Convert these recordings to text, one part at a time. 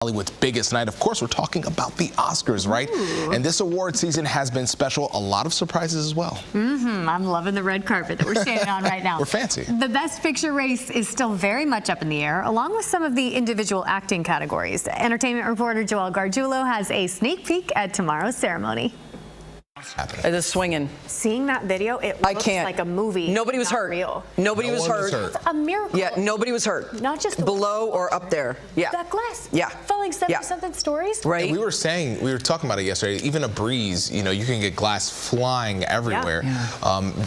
Hollywood's biggest night. Of course, we're talking about the Oscars, right? Ooh. And this award season has been special. A lot of surprises as well. I'm loving the red carpet that we're standing on right now. We're fancy. The Best Picture race is still very much up in the air, along with some of the individual acting categories. Entertainment reporter Joel Gargiulo has a sneak peek at tomorrow's ceremony. It is swinging. Seeing that video, it looks like a movie. Nobody was hurt. Real. Nobody was hurt. It's a miracle. Yeah, nobody was hurt. Not just below or up there. Yeah. That glass. Yeah. Falling 70-something stories. Right. And we were talking about it yesterday. Even a breeze, you can get glass flying everywhere,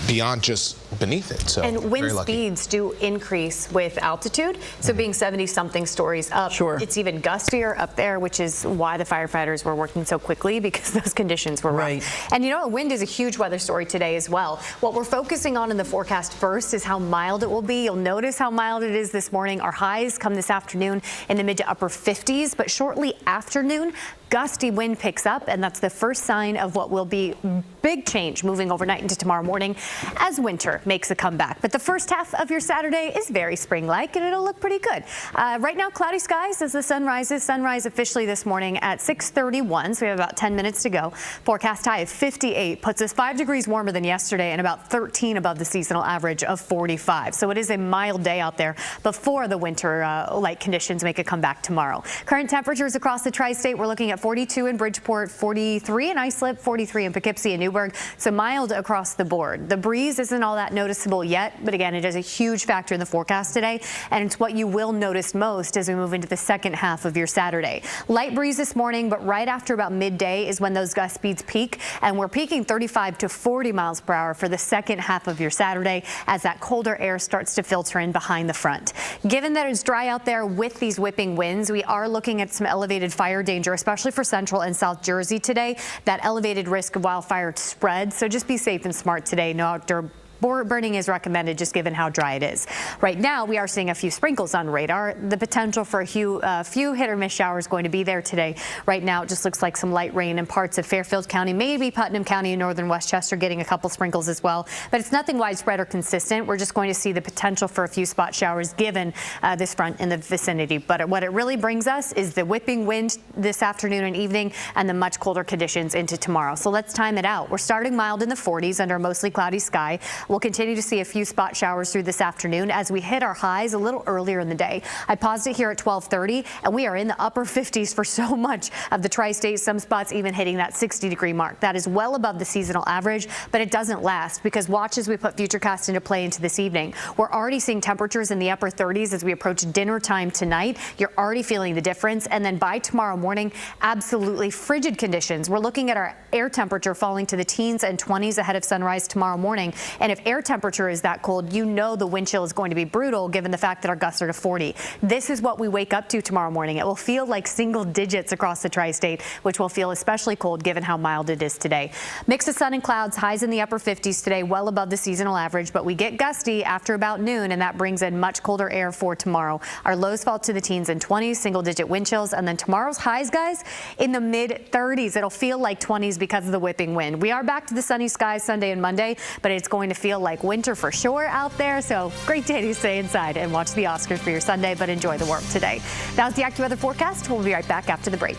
beyond just beneath it. So and wind speeds do increase with altitude. So being 70-something stories up, it's even gustier up there, which is why the firefighters were working so quickly, because those conditions were rough. And wind is a huge weather story today as well. What we're focusing on in the forecast first is how mild it will be. You'll notice how mild it is this morning. Our highs come this afternoon in the mid to upper 50s, but shortly after noon, gusty wind picks up, and that's the first sign of what will be big change moving overnight into tomorrow morning as winter makes a comeback. But the first half of your Saturday is very spring-like, and it'll look pretty good. Right now, cloudy skies as the sun rises. Sunrise officially this morning at 6:31, so we have about 10 minutes to go. Forecast high of 58 puts us 5 degrees warmer than yesterday and about 13 above the seasonal average of 45. So it is a mild day out there before the winter-like conditions make a comeback tomorrow. Current temperatures across the tri-state, we're looking at 42 in Bridgeport, 43 in Islip, 43 in Poughkeepsie and Newburgh. So mild across the board. The breeze isn't all that noticeable yet, but again, it is a huge factor in the forecast today, and it's what you will notice most as we move into the second half of your Saturday. Light breeze this morning, but right after about midday is when those gust speeds peak, and we're peaking 35 to 40 miles per hour for the second half of your Saturday as that colder air starts to filter in behind the front. Given that it's dry out there with these whipping winds, we are looking at some elevated fire danger, especially for Central and South Jersey today. That elevated risk of wildfire spread, so just be safe and smart today. No outdoor burning is recommended, just given how dry it is. Right now, we are seeing a few sprinkles on radar. The potential for a few hit or miss showers going to be there today. Right now, it just looks like some light rain in parts of Fairfield County, maybe Putnam County and northern Westchester getting a couple sprinkles as well. But it's nothing widespread or consistent. We're just going to see the potential for a few spot showers given this front in the vicinity. But what it really brings us is the whipping wind this afternoon and evening and the much colder conditions into tomorrow. So let's time it out. We're starting mild in the 40s under a mostly cloudy sky. We'll continue to see a few spot showers through this afternoon as we hit our highs a little earlier in the day. I paused it here at 12:30, and we are in the upper 50s for so much of the tri-state, some spots even hitting that 60-degree mark. That is well above the seasonal average, but it doesn't last, because watch as we put Futurecast into play into this evening. We're already seeing temperatures in the upper 30s as we approach dinner time tonight. You're already feeling the difference, and then by tomorrow morning, absolutely frigid conditions. We're looking at our air temperature falling to the teens and 20s ahead of sunrise tomorrow morning, and if air temperature is that cold, the wind chill is going to be brutal given the fact that our gusts are to 40. This is what we wake up to tomorrow morning. It will feel like single digits across the tri-state, which will feel especially cold given how mild it is today. Mix of sun and clouds, highs in the upper 50s today, well above the seasonal average, but we get gusty after about noon, and that brings in much colder air for tomorrow. Our lows fall to the teens and 20s, single-digit wind chills, and then tomorrow's highs, guys, in the mid-30s. It'll feel like 20s because of the whipping wind. We are back to the sunny skies Sunday and Monday, but it's going to feel like winter for sure out there, so great day to stay inside and watch the Oscars for your Sunday, but enjoy the warmth today. That was the AccuWeather forecast. We'll be right back after the break.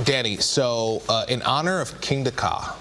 Dani, so in honor of King Dakar,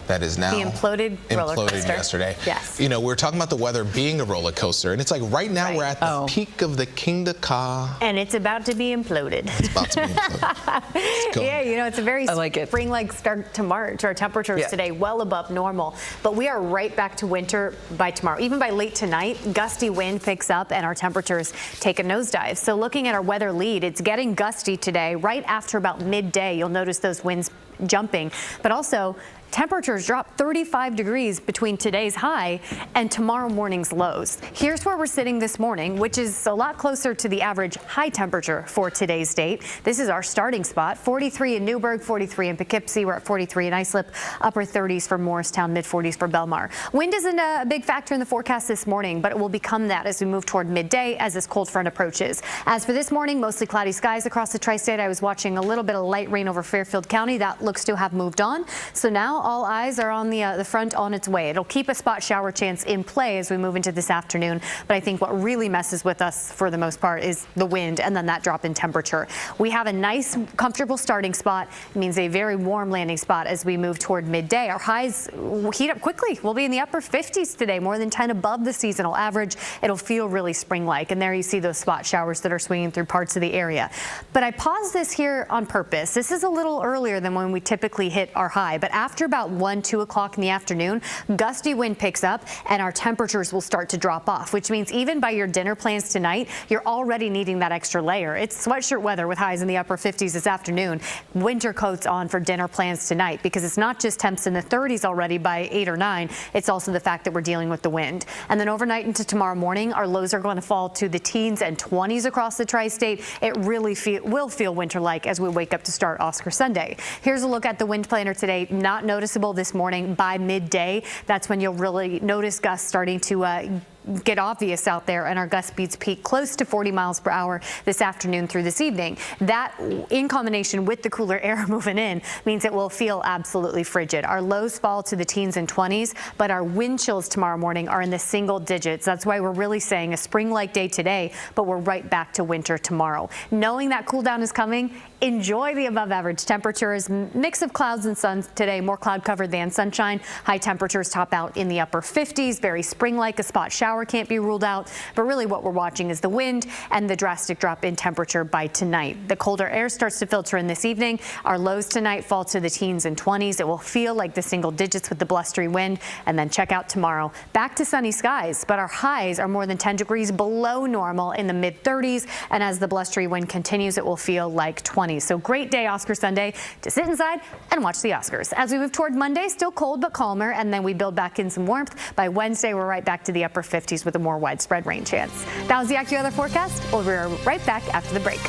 that is now the imploded roller coaster yesterday. Yes. We're talking about the weather being a roller coaster, and it's like right now we're at the peak of the King Dakar. And it's about to be imploded. It's about to be imploded. Yeah, it's a very spring-like start to March. Our temperatures today well above normal, but we are right back to winter by tomorrow. Even by late tonight, gusty wind picks up and our temperatures take a nosedive. So looking at our weather lead, it's getting gusty today. Right after about midday, you'll notice those winds jumping, but also temperatures drop 35 degrees between today's high and tomorrow morning's lows. Here's where we're sitting this morning, which is a lot closer to the average high temperature for today's date. This is our starting spot, 43 in Newburgh, 43 in Poughkeepsie. We're at 43 in Islip, upper 30s for Morristown, mid 40s for Belmar. Wind isn't a big factor in the forecast this morning, but it will become that as we move toward midday as this cold front approaches. As for this morning, mostly cloudy skies across the tri-state. I was watching a little bit of light rain over Fairfield County. That looks to have moved on. So now now all eyes are on the front on its way. It'll keep a spot shower chance in play as we move into this afternoon. But I think what really messes with us for the most part is the wind and then that drop in temperature. We have a nice, comfortable starting spot. It means a very warm landing spot as we move toward midday. Our highs heat up quickly. We'll be in the upper 50s today, more than 10 above the seasonal average. It'll feel really spring-like. And there you see those spot showers that are swinging through parts of the area. But I paused this here on purpose. This is a little earlier than when we typically hit our high. But after about 1, 2 o'clock in the afternoon, gusty wind picks up and our temperatures will start to drop off, which means even by your dinner plans tonight, you're already needing that extra layer. It's sweatshirt weather with highs in the upper 50s this afternoon. Winter coats on for dinner plans tonight because it's not just temps in the 30s already by 8 or 9. It's also the fact that we're dealing with the wind. And then overnight into tomorrow morning, our lows are going to fall to the teens and 20s across the tri-state. It really will feel winter-like as we wake up to start Oscar Sunday. Here's a look at the wind planner today. Not noticeable this morning. By midday, that's when you'll really notice gusts starting to get obvious out there, and our gust speeds peak close to 40 miles per hour this afternoon through this evening. That, in combination with the cooler air moving in, means it will feel absolutely frigid. Our lows fall to the teens and 20s, but our wind chills tomorrow morning are in the single digits. That's why we're really saying a spring-like day today, but we're right back to winter tomorrow. Knowing that cool down is coming, enjoy the above average temperatures. Mix of clouds and sun today, more cloud covered than sunshine. High temperatures top out in the upper 50s, very spring-like. A spot shower can't be ruled out, but really what we're watching is the wind and the drastic drop in temperature by tonight. The colder air starts to filter in this evening. Our lows tonight fall to the teens and 20s. It will feel like the single digits with the blustery wind, and then check out tomorrow. Back to sunny skies, but our highs are more than 10 degrees below normal in the mid 30s, and as the blustery wind continues, it will feel like 20. So great day Oscar Sunday to sit inside and watch the Oscars. As we move toward Monday, still cold but calmer, and then we build back in some warmth. By Wednesday, we're right back to the upper 50s with a more widespread rain chance. That was the AccuWeather forecast. We'll be right back after the break.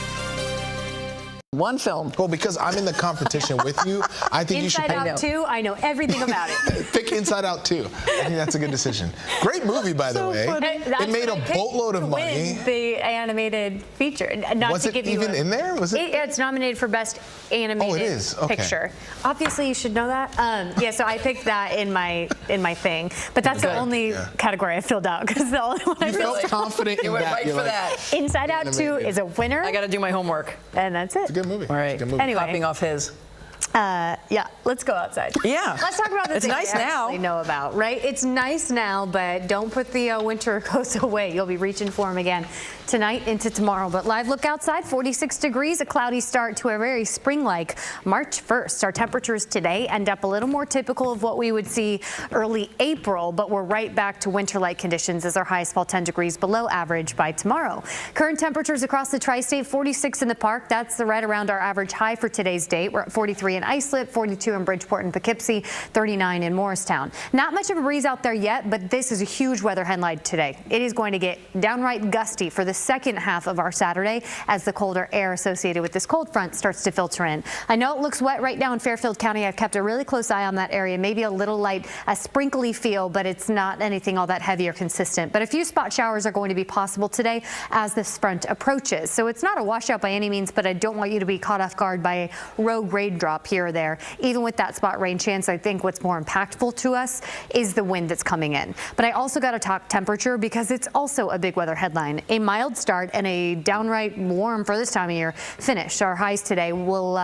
One film. Well, because I'm in the competition with you, I think you should pick Inside Out 2, I know everything about it. Pick Inside Out 2. I think that's a good decision. Great movie, by the way. It made a boatload of money. The animated feature. Not was to it give even you in there? Was it? It's nominated for Best Animated it is? Okay. Picture. Obviously, you should know that. Yeah, so I picked that in my thing. But that's the only category I filled out because the only one I felt confident in you went that. right for that. Inside Out 2 is a winner. I got to do my homework. And that's it. It's a good movie. All right. Anyway. Copying off his. Yeah, let's go outside. Yeah. Let's talk about the things nice we now. actually know about, right? It's nice now, but don't put the winter coats away. You'll be reaching for them again tonight into tomorrow. But live look outside, 46 degrees, a cloudy start to a very spring-like March 1st. Our temperatures today end up a little more typical of what we would see early April, but we're right back to winter-like conditions as our highs fall 10 degrees below average by tomorrow. Current temperatures across the tri-state, 46 in the park. That's right around our average high for today's date. We're at 43 in Islip, 42 in Bridgeport and Poughkeepsie, 39 in Morristown. Not much of a breeze out there yet, but this is a huge weather headline today. It is going to get downright gusty for the second half of our Saturday as the colder air associated with this cold front starts to filter in. I know it looks wet right now in Fairfield County. I've kept a really close eye on that area. Maybe a little light, a sprinkly feel, but it's not anything all that heavy or consistent. But a few spot showers are going to be possible today as this front approaches. So it's not a washout by any means, but I don't want you to be caught off guard by a rogue rain drop here or there. Even with that spot rain chance, I think what's more impactful to us is the wind that's coming in. But I also got to talk temperature because it's also a big weather headline. A mild start and a downright warm for this time of year finish. Our highs today will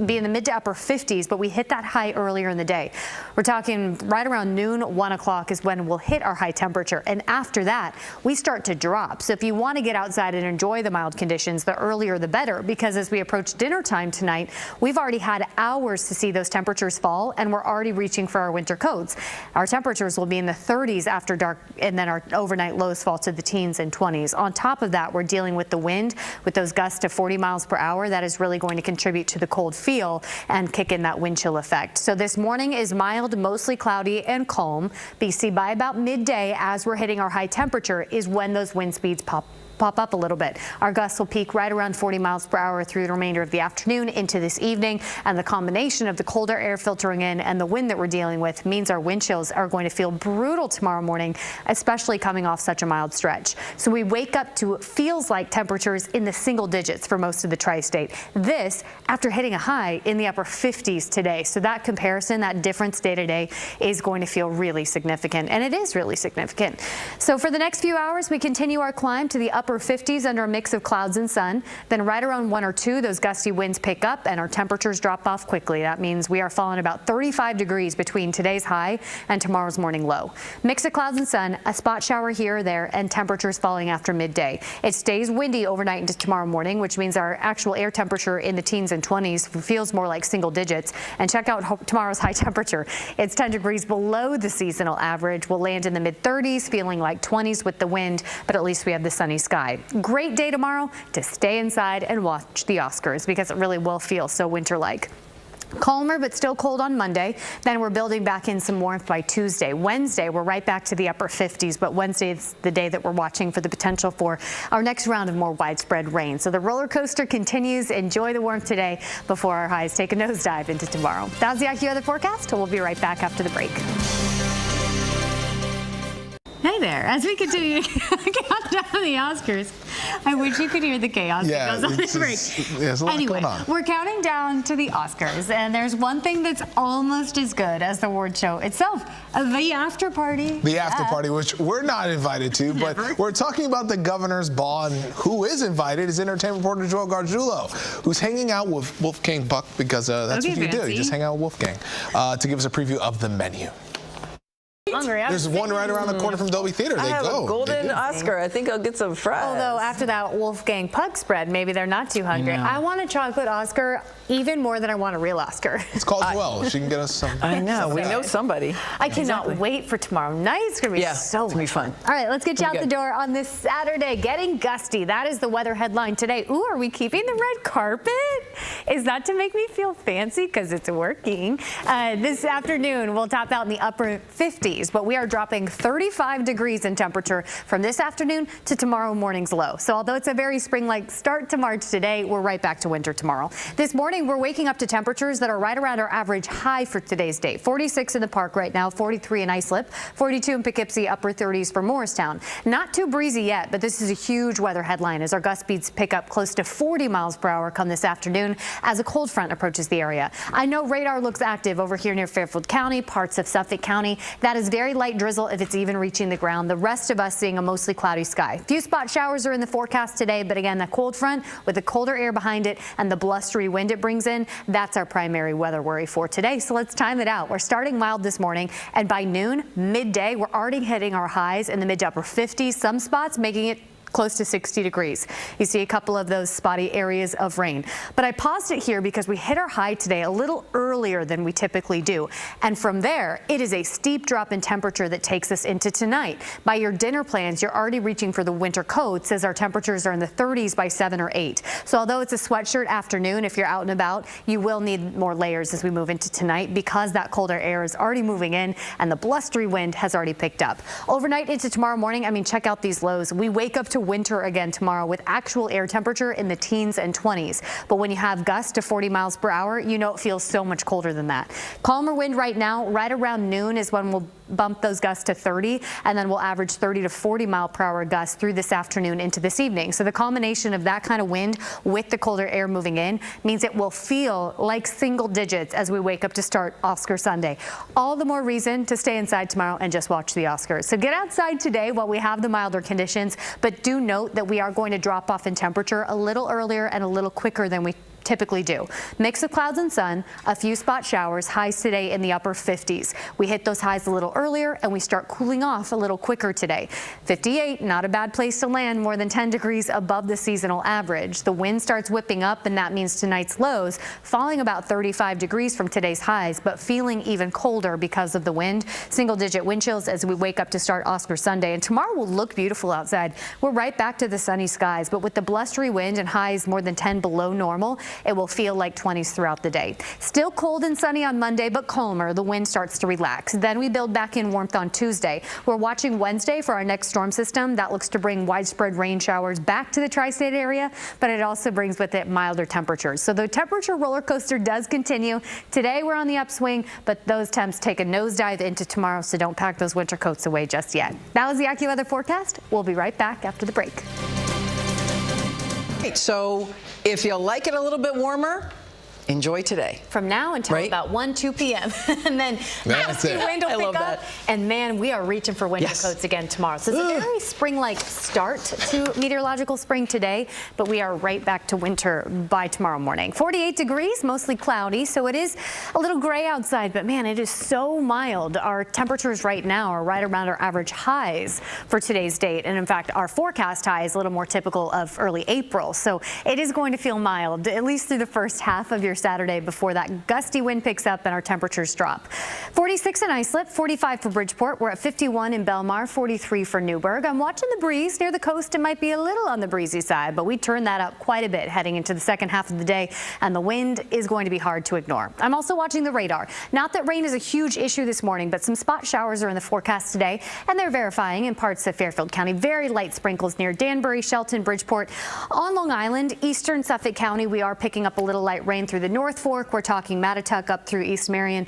be in the mid to upper 50s, but we hit that high earlier in the day. We're talking right around noon, 1 o'clock is when we'll hit our high temperature. And after that, we start to drop. So if you want to get outside and enjoy the mild conditions, the earlier the better, because as we approach dinner time tonight, we've already had hours to see those temperatures fall, and we're already reaching for our winter coats. Our temperatures will be in the 30s after dark, and then our overnight lows fall to the teens and 20s. On top of that, we're dealing with the wind, with those gusts to 40 miles per hour. That is really going to contribute to the cold feel and kick in that wind chill effect. So this morning is mild, mostly cloudy and calm. BC by about midday, as we're hitting our high temperature, is when those wind speeds pop up a little bit. Our gusts will peak right around 40 miles per hour through the remainder of the afternoon into this evening, and the combination of the colder air filtering in and the wind that we're dealing with means our wind chills are going to feel brutal tomorrow morning, especially coming off such a mild stretch. So we wake up to what feels like temperatures in the single digits for most of the tri-state. This after hitting a high in the upper 50s today. So that comparison, that difference day to day is going to feel really significant, and it is really significant. So for the next few hours, we continue our climb to the upper 50s under a mix of clouds and sun. Then right around 1 or 2, those gusty winds pick up and our temperatures drop off quickly. That means we are falling about 35 degrees between today's high and tomorrow's morning low. Mix of clouds and sun, a spot shower here or there, and temperatures falling after midday. It stays windy overnight into tomorrow morning, which means our actual air temperature in the teens and 20s feels more like single digits. And check out tomorrow's high temperature. It's 10 degrees below the seasonal average. We'll land in the mid-30s, feeling like 20s with the wind, but at least we have the sunny sky. Great day tomorrow to stay inside and watch the Oscars, because it really will feel so winter-like. Calmer but still cold on Monday. Then we're building back in some warmth by Tuesday. Wednesday, we're right back to the upper 50s, but Wednesday is the day that we're watching for the potential for our next round of more widespread rain. So the roller coaster continues. Enjoy the warmth today before our highs take a nosedive into tomorrow. That's the AccuWeather forecast. We'll be right back after the break. Hey there, as we continue to count down the Oscars, I wish you could hear the chaos that goes on this break. There's a lot Anyway, going on. we're counting down to the Oscars, and there's one thing that's almost as good as the award show itself, the after party. The after party, which we're not invited to, but we're talking about the governor's ball, and who is invited is entertainment reporter Joel Gargiulo, who's hanging out with Wolfgang Puck, because that's what you do. You just hang out with Wolfgang, to give us a preview of the menu. Hungry. There's one right around the corner from Dolby Theater. I have a golden Oscar. I think I'll get some fries. Although after that Wolfgang Puck spread, maybe they're not too hungry. I want a chocolate Oscar even more than I want a real Oscar. It's called Joelle. She can get us some. I know. We know somebody. I cannot wait for tomorrow night. It's going to be so it's gonna be fun. All right, let's get you out the door on this Saturday. Getting gusty. That is the weather headline today. Ooh, are we keeping the red carpet? Is that to make me feel fancy? Because it's working. This afternoon, we'll top out in the upper 50s, but we are dropping 35 degrees in temperature from this afternoon to tomorrow morning's low. So although it's a very spring-like start to March today, we're right back to winter tomorrow. This morning, we're waking up to temperatures that are right around our average high for today's day. 46 in the park right now, 43 in Islip, 42 in Poughkeepsie, upper 30s for Morristown. Not too breezy yet, but this is a huge weather headline as our gust speeds pick up close to 40 miles per hour come this afternoon as a cold front approaches the area. I know radar looks active over here near Fairfield County, parts of Suffolk County. That is very light drizzle if it's even reaching the ground. The rest of us seeing a mostly cloudy sky. A few spot showers are in the forecast today, but again, that cold front with the colder air behind it and the blustery wind it brings in, that's our primary weather worry for today. So let's time it out. We're starting mild this morning, and by noon, midday, we're already hitting our highs in the mid to upper 50s, some spots making it close to 60 degrees. You see a couple of those spotty areas of rain. But I paused it here because we hit our high today a little earlier than we typically do. And from there, it is a steep drop in temperature that takes us into tonight. By your dinner plans, you're already reaching for the winter coats as our temperatures are in the 30s by 7 or 8. So although it's a sweatshirt afternoon, if you're out and about, you will need more layers as we move into tonight because that colder air is already moving in and the blustery wind has already picked up. Overnight into tomorrow morning, check out these lows. We wake up to winter again tomorrow with actual air temperature in the teens and 20s. But when you have gusts to 40 miles per hour, you know it feels so much colder than that. Calmer wind right now, right around noon is when we'll bump those gusts to 30, and then we'll average 30 to 40 mile per hour gusts through this afternoon into this evening. So the combination of that kind of wind with the colder air moving in means it will feel like single digits as we wake up to start Oscar Sunday. All the more reason to stay inside tomorrow and just watch the Oscars. So get outside today while we have the milder conditions, but do note that we are going to drop off in temperature a little earlier and a little quicker than we typically do. Mix of clouds and sun, a few spot showers, highs today in the upper 50s. We hit those highs a little earlier and we start cooling off a little quicker today. 58, not a bad place to land, more than 10 degrees above the seasonal average. The wind starts whipping up and that means tonight's lows falling about 35 degrees from today's highs, but feeling even colder because of the wind. Single digit wind chills as we wake up to start Oscar Sunday, and tomorrow will look beautiful outside. We're right back to the sunny skies, but with the blustery wind and highs more than 10 below normal, it will feel like 20s throughout the day. Still cold and sunny on Monday, but calmer. The wind starts to relax. Then we build back in warmth on Tuesday. We're watching Wednesday for our next storm system. That looks to bring widespread rain showers back to the tri-state area, but it also brings with it milder temperatures. So the temperature roller coaster does continue. Today we're on the upswing, but those temps take a nosedive into tomorrow, so don't pack those winter coats away just yet. That was the AccuWeather forecast. We'll be right back after the break. So if you like it a little bit warmer, enjoy today. From now until about 1, 2 p.m. and then nasty wind will pick up. And man, we are reaching for winter coats again tomorrow. So it's a very spring-like start to meteorological spring today, but we are right back to winter by tomorrow morning. 48 degrees, mostly cloudy, so it is a little gray outside, but man, it is so mild. Our temperatures right now are right around our average highs for today's date. And in fact, our forecast high is a little more typical of early April. So it is going to feel mild, at least through the first half of your Saturday before that gusty wind picks up and our temperatures drop. 46 in Islip, 45 for Bridgeport. We're at 51 in Belmar, 43 for Newburgh. I'm watching the breeze near the coast. It might be a little on the breezy side, but we turn that up quite a bit heading into the second half of the day, and the wind is going to be hard to ignore. I'm also watching the radar. Not that rain is a huge issue this morning, but some spot showers are in the forecast today, and they're verifying in parts of Fairfield County. Very light sprinkles near Danbury, Shelton, Bridgeport. On Long Island, eastern Suffolk County, we are picking up a little light rain through the North Fork. We're talking Mattituck up through East Marion.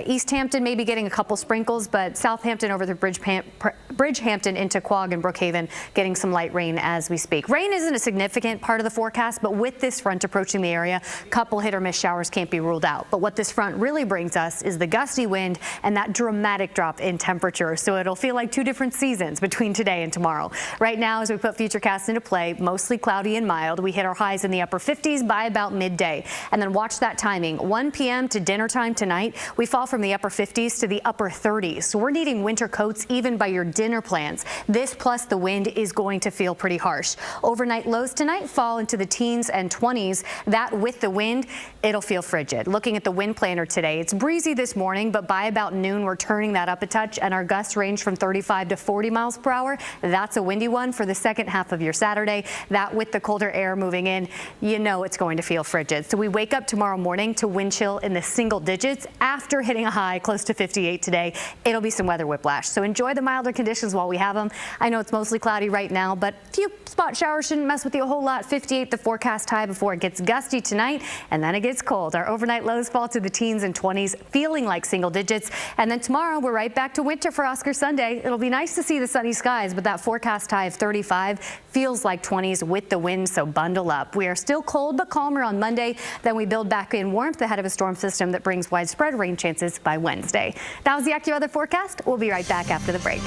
East Hampton maybe getting a couple sprinkles, but Southampton over the Bridgehampton into Quogue and Brookhaven getting some light rain as we speak. Rain isn't a significant part of the forecast, but with this front approaching the area, a couple hit or miss showers can't be ruled out. But what this front really brings us is the gusty wind and that dramatic drop in temperature. So it'll feel like two different seasons between today and tomorrow. Right now, as we put Futurecast into play, mostly cloudy and mild. We hit our highs in the upper 50s by about midday. And then watch that timing. 1 p.m. to dinner time tonight, we fall from the upper 50s to the upper 30s. So we're needing winter coats even by your dinner plans. This plus the wind is going to feel pretty harsh. Overnight lows tonight fall into the teens and 20s. That with the wind, it'll feel frigid. Looking at the wind planner today, it's breezy this morning, but by about noon, we're turning that up a touch, and our gusts range from 35 to 40 miles per hour. That's a windy one for the second half of your Saturday. That with the colder air moving in, you know it's going to feel frigid. So we wake up tomorrow morning to wind chill in the single digits after hitting a high close to 58 today. It'll be some weather whiplash. So enjoy the milder conditions while we have them. I know it's mostly cloudy right now, but a few spot showers shouldn't mess with you a whole lot. 58 the forecast high before it gets gusty tonight, and then it gets cold. Our overnight lows fall to the teens and 20s, feeling like single digits. And then tomorrow we're right back to winter for Oscar Sunday. It'll be nice to see the sunny skies, but that forecast high of 35 feels like 20s with the wind, so bundle up. We are still cold but calmer on Monday. Then we build back in warmth ahead of a storm system that brings widespread rain chances by Wednesday. That was the AccuWeather forecast. We'll be right back after the break.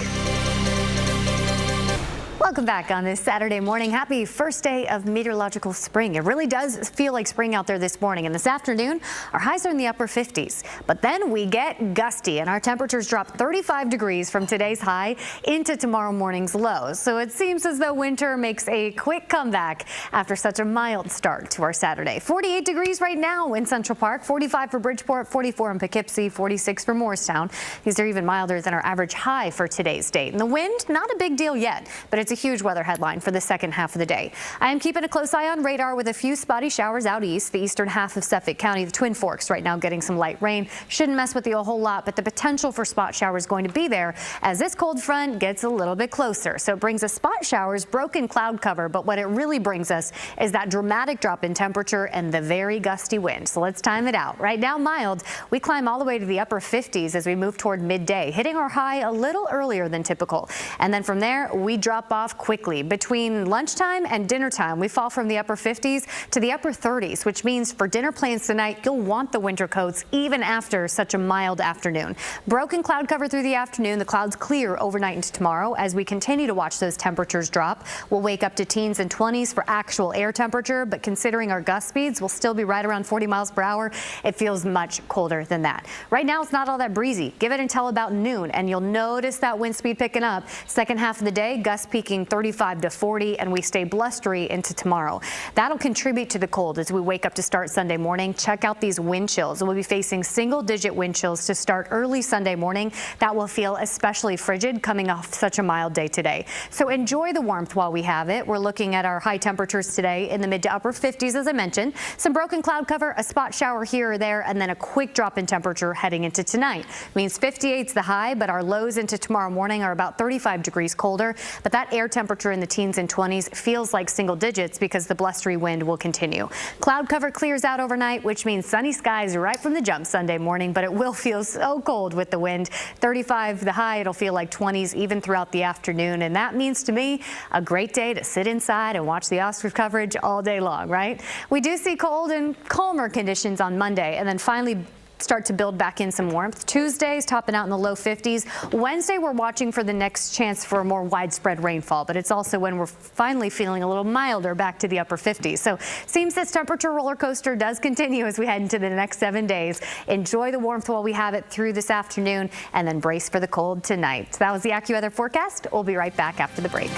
Welcome back on this Saturday morning. Happy first day of meteorological spring. It really does feel like spring out there this morning. And this afternoon, our highs are in the upper 50s. But then we get gusty, and our temperatures drop 35 degrees from today's high into tomorrow morning's lows. So it seems as though winter makes a quick comeback after such a mild start to our Saturday. 48 degrees right now in Central Park, 45 for Bridgeport, 44 in Poughkeepsie, 46 for Morristown. These are even milder than our average high for today's date. And the wind, not a big deal yet, but it's a huge weather headline for the second half of the day. I am keeping a close eye on radar with a few spotty showers out east, the eastern half of Suffolk County, the Twin Forks right now getting some light rain. Shouldn't mess with you a whole lot, but the potential for spot showers going to be there as this cold front gets a little bit closer. So it brings us spot showers, broken cloud cover, but what it really brings us is that dramatic drop in temperature and the very gusty wind. So let's time it out. Right now, mild. We climb all the way to the upper 50s as we move toward midday, hitting our high a little earlier than typical. And then from there, we drop off quickly. Between lunchtime and dinner time, we fall from the upper 50s to the upper 30s, which means for dinner plans tonight, you'll want the winter coats even after such a mild afternoon. Broken cloud cover through the afternoon. The clouds clear overnight into tomorrow as we continue to watch those temperatures drop. We'll wake up to teens and 20s for actual air temperature, but considering our gust speeds, we'll still be right around 40 miles per hour. It feels much colder than that. Right now, it's not all that breezy. Give it until about noon, and you'll notice that wind speed picking up. Second half of the day, gusts peaking peaking 35 to 40, and we stay blustery into tomorrow. That'll contribute to the cold as we wake up to start Sunday morning. Check out these wind chills. We'll be facing single-digit wind chills to start early Sunday morning. That will feel especially frigid coming off such a mild day today. So enjoy the warmth while we have it. We're looking at our high temperatures today in the mid to upper 50s, as I mentioned. Some broken cloud cover, a spot shower here or there, and then a quick drop in temperature heading into tonight. Means 58's the high, but our lows into tomorrow morning are about 35 degrees colder. But that air temperature in the teens and 20s feels like single digits because the blustery wind will continue. Cloud cover clears out overnight, which means sunny skies right from the jump Sunday morning, but it will feel so cold with the wind. 35 the high, it'll feel like 20s even throughout the afternoon, and that means to me a great day to sit inside and watch the Oscars coverage all day long, right? We do see cold and calmer conditions on Monday, and then finally start to build back in some warmth. Tuesday's topping out in the low 50s. Wednesday, we're watching for the next chance for a more widespread rainfall, but it's also when we're finally feeling a little milder back to the upper 50s. So seems this temperature roller coaster does continue as we head into the next 7 days. Enjoy the warmth while we have it through this afternoon, and then brace for the cold tonight. That was the AccuWeather forecast. We'll be right back after the break.